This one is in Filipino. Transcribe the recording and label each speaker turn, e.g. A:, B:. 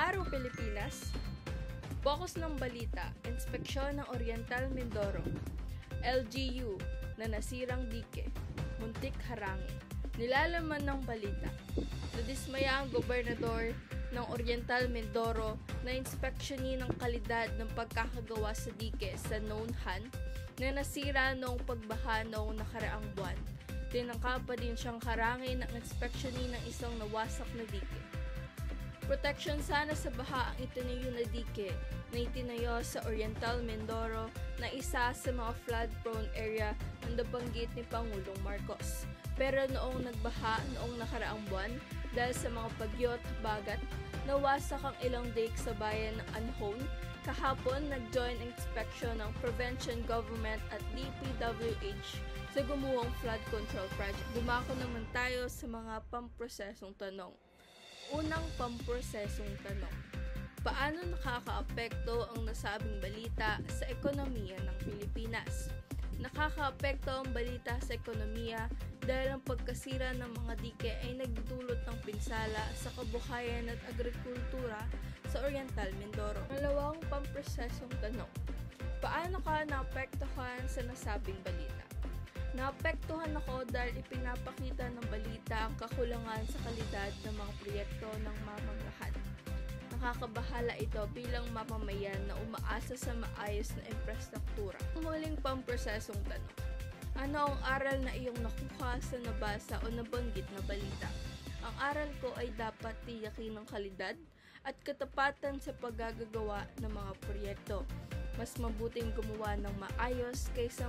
A: Araw Pilipinas, Fokus ng balita, inspeksyon ng Oriental Mindoro, LGU na nasirang dike, muntik harangin. Nilalaman ng balita, nadismaya ang gobernador ng Oriental Mindoro na inspeksyonin ang kalidad ng pagkakagawa sa dike sa Nonhan na nasira noong pagbaha noong nakaraang buwan. Tinangka pa din siyang harangin ang inspeksyonin ng isang nawasak na dike. Protection sana sa baha ang itinayo na dike na itinayo sa Oriental Mindoro na isa sa mga flood-prone area ng nabanggit ni Pangulong Marcos. Pero noong nagbaha noong nakaraang buwan, dahil sa mga bagyo at bagat, nawasak ang ilang dike sa bayan ng Anhon. Kahapon, nag-join inspection ng Prevention Government at DPWH sa gumuhong flood control project. Dumako naman tayo sa mga pamprosesong tanong. Unang pamprosesong tanong, paano nakakaapekto ang nasabing balita sa ekonomiya ng Pilipinas? Nakakaapekto ang balita sa ekonomiya dahil ang pagkasira ng mga dike ay nagdudulot ng pinsala sa kabuhayan at agrikultura sa Oriental Mindoro. Dalawang pamprosesong tanong, paano ka naapektuhan sa nasabing balita? Naapektuhan ako dahil ipinapakita ng balita ang kakulangan sa kalidad ng mga proyekto ng mamamahan. Nakakabahala ito bilang mamamayan na umaasa sa maayos na infrastruktura. Ang huling pamprosesong tanong, ano ang aral na iyong nakuha sa nabasa o nabanggit na balita? Ang aral ko ay dapat tiyakin ng kalidad at katapatan sa paggagawa ng mga proyekto. Mas mabuting gumawa ng maayos kaysa